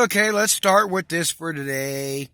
Okay, let's start with this for today.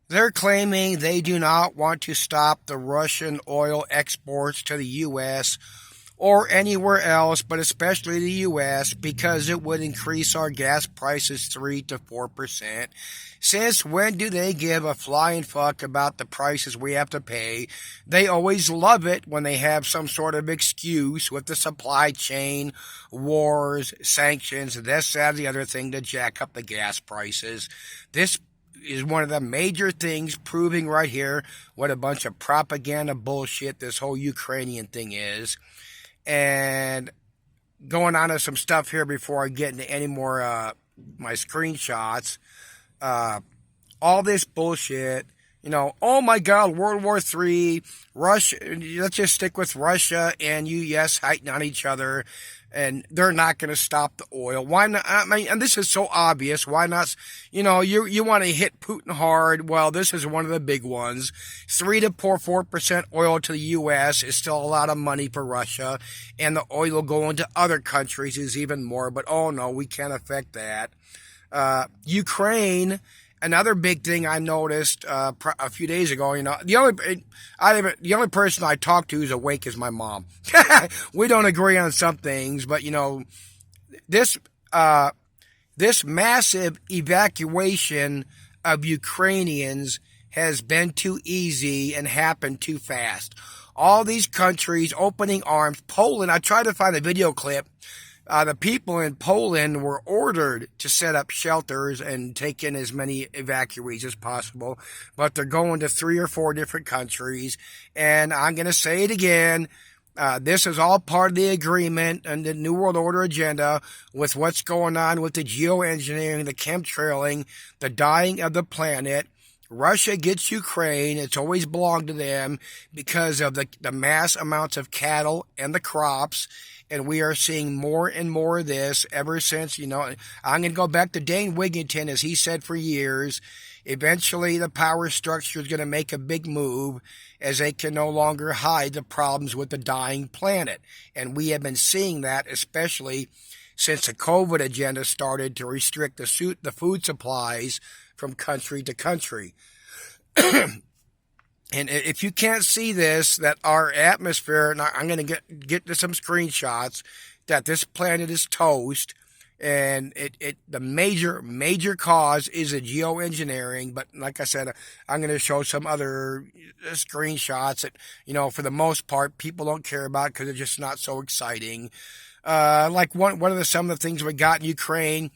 They're claiming they do not want to stop the Russian oil exports to the U.S. or anywhere else, but especially the U.S., because it would increase our gas prices 3 to 4%. Since when do they give a flying fuck about the prices we have to pay? They always love it when they have some sort of excuse with the supply chain, wars, sanctions, this, that, the other thing to jack up the gas prices. This is one of the major things proving right here what a bunch of propaganda bullshit this whole Ukrainian thing is. And going on to some stuff here before I get into any more my screenshots. All this bullshit, oh my God, World War III, Russia, let's just stick with Russia and U.S. fighting on each other, and they're not going to stop the oil. Why not? I mean, and this is so obvious. Why not? You want to hit Putin hard. Well, this is one of the big ones. 3 to 4% oil to the U.S. is still a lot of money for Russia, and the oil going to other countries is even more. But oh no, we can't affect that. Ukraine. Another big thing I noticed a few days ago, the only person I talk to who's awake is my mom. We don't agree on some things, but this massive evacuation of Ukrainians has been too easy and happened too fast. All these countries opening arms. Poland, I tried to find a video clip. The people in Poland were ordered to set up shelters and take in as many evacuees as possible, but they're going to 3 or 4 different countries. And I'm going to say it again. This is all part of the agreement and the New World Order agenda with what's going on with the geoengineering, the chemtrailing, the dying of the planet. Russia gets Ukraine. It's always belonged to them because of the mass amounts of cattle and the crops. And we are seeing more and more of this ever since, I'm going to go back to Dane Wigington, as he said for years. Eventually, the power structure is going to make a big move as they can no longer hide the problems with the dying planet. And we have been seeing that, especially since the COVID agenda started to restrict the food supplies from country to country. And if you can't see this, that our atmosphere, and I'm going to get to some screenshots, that this planet is toast, and the major cause is the geoengineering. But like I said, I'm going to show some other screenshots that, for the most part, people don't care about because they're just not so exciting. Like some of the things we got in Ukraine.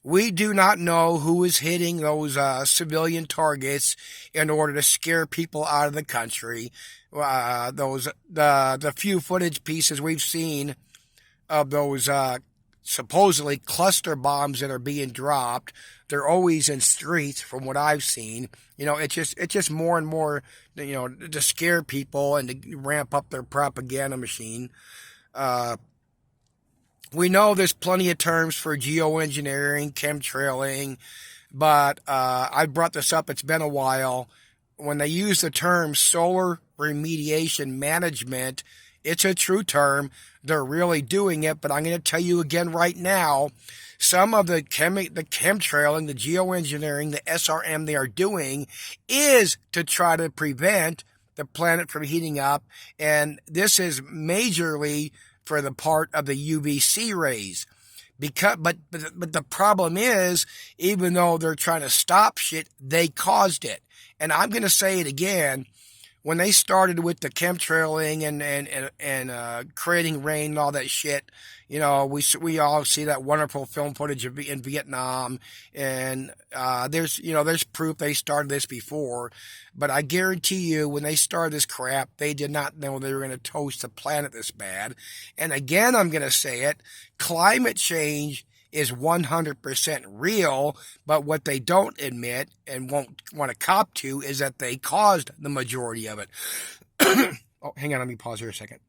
We do not know who is hitting those civilian targets in order to scare people out of the country. The few footage pieces we've seen of those supposedly cluster bombs that are being dropped, they're always in streets. From what I've seen, it's just more and more, to scare people and to ramp up their propaganda machine. We know there's plenty of terms for geoengineering, chemtrailing, but I brought this up, it's been a while. When they use the term solar remediation management, it's a true term. They're really doing it, but I'm going to tell you again right now, some of the chemtrailing, the geoengineering, the SRM they are doing is to try to prevent the planet from heating up, and this is majorly for the part of the UVC rays. But the problem is, even though they're trying to stop shit, they caused it. And I'm going to say it again. When they started with the chemtrailing and creating rain and all that shit, we all see that wonderful film footage in Vietnam, and there's proof they started this before. But I guarantee you, when they started this crap, they did not know they were going to toast the planet this bad. And again, I'm going to say it: climate change is 100% real, but what they don't admit and won't want to cop to is that they caused the majority of it. Oh, hang on, let me pause here a second.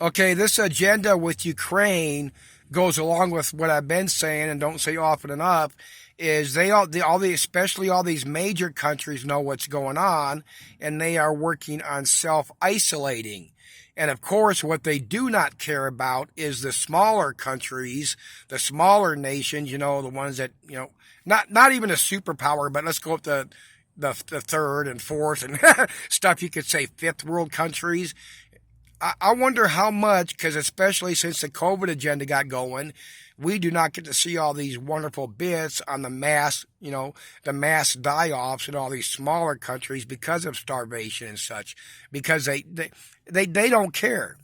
Okay, this agenda with Ukraine goes along with what I've been saying and don't say often enough, is especially all these major countries know what's going on, and they are working on self-isolating. And of course, what they do not care about is the smaller countries, the smaller nations, the ones that, not even a superpower, but let's go up to the third and fourth and stuff, you could say fifth world countries. I wonder how much, because especially since the COVID agenda got going, we do not get to see all these wonderful bits on the mass, the mass die-offs in all these smaller countries because of starvation and such, because they don't care.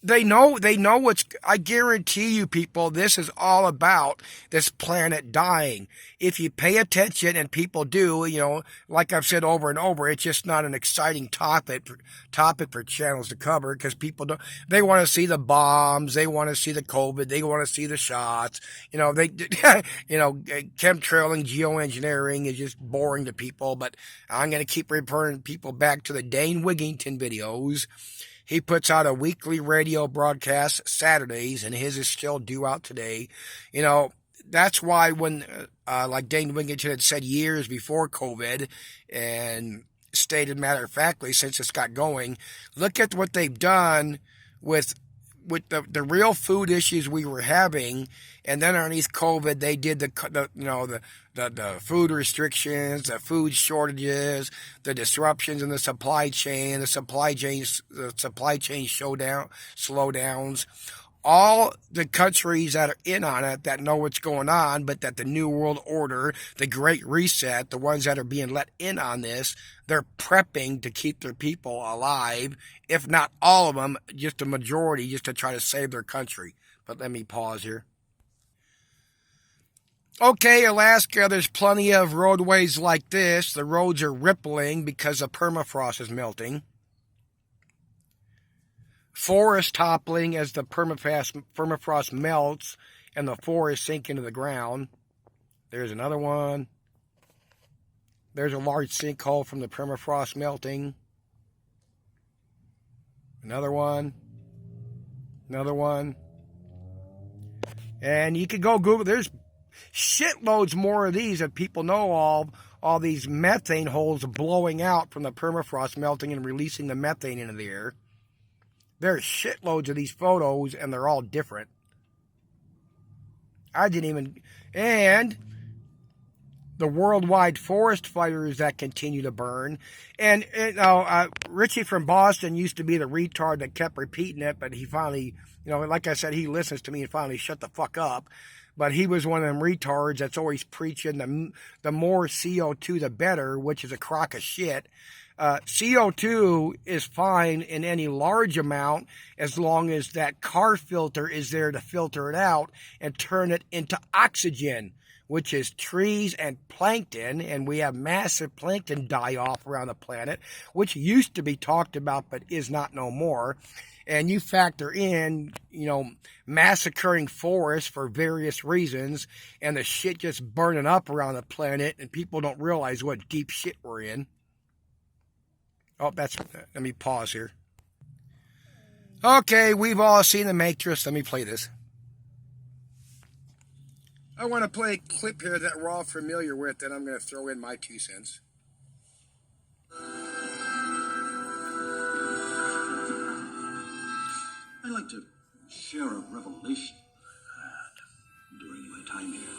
They know I guarantee you people, this is all about this planet dying. If you pay attention, and people do, like I've said over and over, it's just not an exciting topic for channels to cover, because people they want to see the bombs, they want to see the COVID, they want to see the shots, chemtrailing, geoengineering is just boring to people, but I'm going to keep referring people back to the Dane Wigington videos. He puts out a weekly radio broadcast Saturdays, and his is still due out today. That's why when, like Dane Wigington had said years before COVID, and stated matter-of-factly since it's got going, look at what they've done with the real food issues we were having, and then underneath COVID, they did the food restrictions, the food shortages, the disruptions in the supply chain, the supply chain slowdowns. All the countries that are in on it, that know what's going on, but that the New World Order, the Great Reset, the ones that are being let in on this, they're prepping to keep their people alive, if not all of them, just a majority, just to try to save their country. But let me pause here. Okay, Alaska, there's plenty of roadways like this. The roads are rippling because the permafrost is melting. Forest toppling as the permafrost melts and the forests sink into the ground. There's another one. There's a large sinkhole from the permafrost melting. Another one. Another one. And you could go Google. There's shitloads more of these that people know all these methane holes blowing out from the permafrost melting and releasing the methane into the air. There's shitloads of these photos, and they're all different. And the worldwide forest fires that continue to burn. And, Richie from Boston used to be the retard that kept repeating it, but he finally, like I said, he listens to me and finally shut the fuck up. But he was one of them retards that's always preaching the more CO2, the better, which is a crock of shit. CO2 is fine in any large amount as long as that car filter is there to filter it out and turn it into oxygen, which is trees and plankton. And we have massive plankton die-off around the planet, which used to be talked about but is not no more. And you factor in, massacring forests for various reasons, and the shit just burning up around the planet, and people don't realize what deep shit we're in. Oh, let me pause here. Okay, we've all seen The Matrix. Let me play this. I want to play a clip here that we're all familiar with, and I'm going to throw in my 2 cents. I'd like to share a revelation I had during my time here.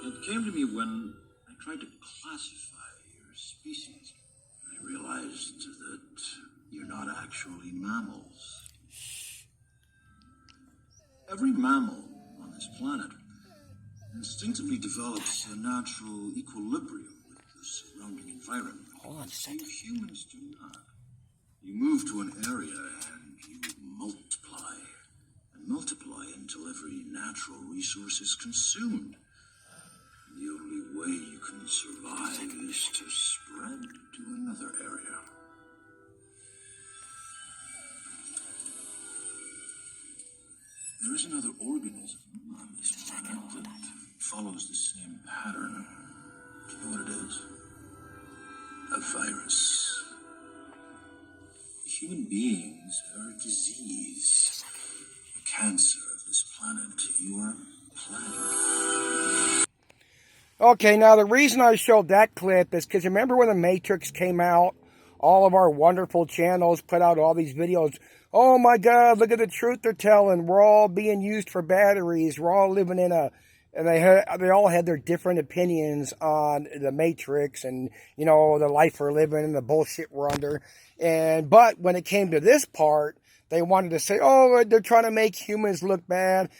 It came to me when I tried to classify your species. I realized that you're not actually mammals. Every mammal on this planet instinctively develops a natural equilibrium with the surrounding environment. Hold on a second. You humans do not. You move to an area and you multiply until every natural resource is consumed. The only way you can survive is to spread to another area. There is another organism on this planet that follows the same pattern. Do you know what it is? A virus. Human beings are a disease, a cancer of this planet. You are plague. Okay, now the reason I showed that clip is because remember when The Matrix came out, all of our wonderful channels put out all these videos. Oh my God, look at the truth they're telling. We're all being used for batteries. We're all living in a... And they all had their different opinions on the Matrix and, you know, the life we're living and the bullshit we're under. But when it came to this part, they wanted to say, oh, they're trying to make humans look bad.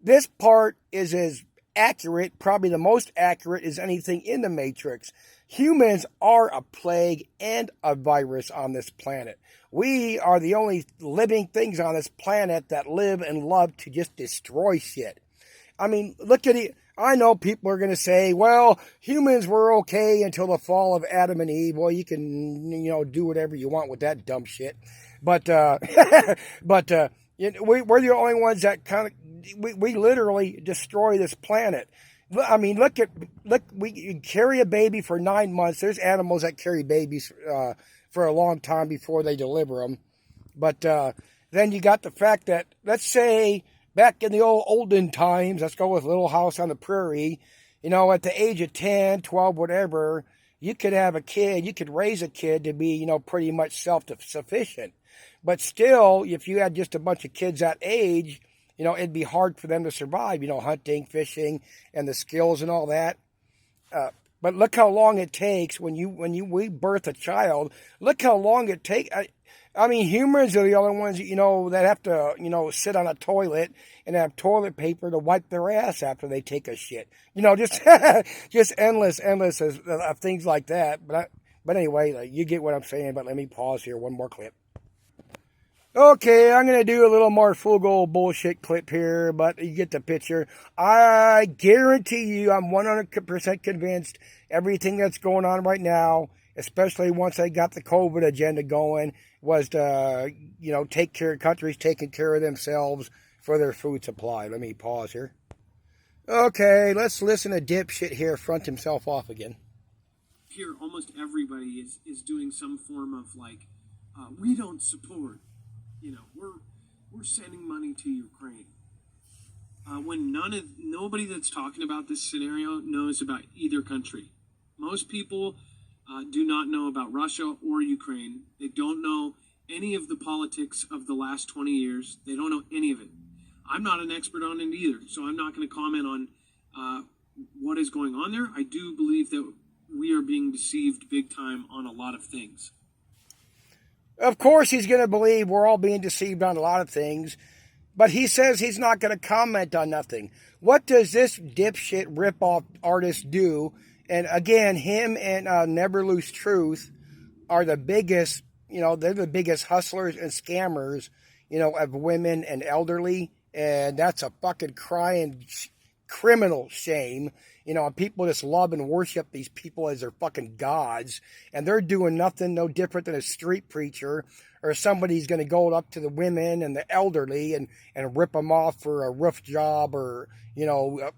This part is as accurate, probably the most accurate as anything in the Matrix. Humans are a plague and a virus on this planet. We are the only living things on this planet that live and love to just destroy shit. I mean, look at it. I know people are going to say, well, humans were okay until the fall of Adam and Eve. Well, you can, you know, do whatever you want with that dumb shit. But, we're the only ones that we literally destroy this planet. I mean, look, you carry a baby for 9 months. There's animals that carry babies, for a long time before they deliver them. But, then you got the fact that, let's say, back in the olden times, let's go with Little House on the Prairie, you know, at the age of 10, 12, whatever, you could have a kid, you could raise a kid to be, you know, pretty much self-sufficient. But still, if you had just a bunch of kids that age, you know, it'd be hard for them to survive, you know, hunting, fishing, and the skills and all that. But look how long it takes when we birth a child. Look how long it takes. I mean, humans are the only ones, you know, that have to, you know, sit on a toilet and have toilet paper to wipe their ass after they take a shit. You know, just just endless of things like that. But anyway, you get what I'm saying. But let me pause here. One more clip. Okay, I'm going to do a little more full bullshit clip here, but you get the picture. I guarantee you, I'm 100% convinced everything that's going on right now, especially once they got the COVID agenda going, was to, you know, countries taking care of themselves for their food supply. Let me pause here. Okay, let's listen to dipshit here front himself off again. Here, almost everybody is doing some form of like, we don't support. You know, we're sending money to Ukraine. When nobody that's talking about this scenario knows about either country. Most people do not know about Russia or Ukraine. They don't know any of the politics of the last 20 years. They don't know any of it. I'm not an expert on it either, so I'm not going to comment on what is going on there. I do believe that we are being deceived big time on a lot of things. Of course he's going to believe we're all being deceived on a lot of things, but he says he's not going to comment on nothing. What does this dipshit rip-off artist do? And again, him and Never Lose Truth are the biggest, you know, they're the biggest hustlers and scammers, you know, of women and elderly. And that's a fucking crying criminal shame. You know, people just love and worship these people as their fucking gods. And they're doing nothing no different than a street preacher or somebody's going to go up to the women and the elderly and rip them off for a roof job or, you know,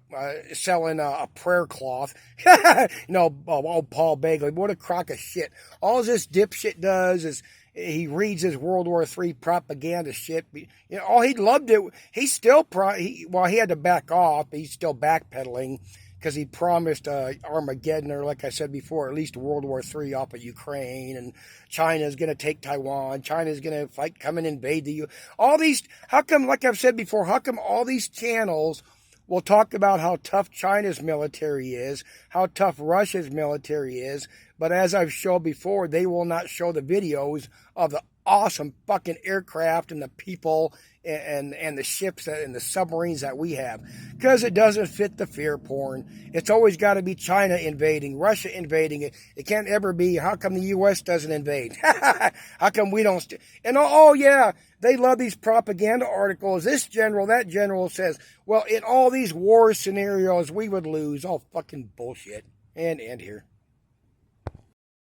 selling a prayer cloth. You know, old Paul Bagley, what a crock of shit. All this dipshit does is he reads his World War III propaganda shit. You know, oh, he loved it. He's still, he had to back off. He's still backpedaling because he promised Armageddon, or like I said before, at least World War III off of Ukraine, and China's going to take Taiwan. China's going to come and invade the U.S. All these, how come, like I've said before, how come all these channels will talk about how tough China's military is, how tough Russia's military is, but as I've shown before, they will not show the videos of the awesome fucking aircraft and the people and the ships and the submarines that we have, because it doesn't fit the fear porn. It's always got to be China invading, Russia invading. It can't ever be, how come the U.S. doesn't invade? How come we don't? And oh yeah, they love these propaganda articles. This general, that general says, well, in all these war scenarios, we would lose. All fucking bullshit. And end here.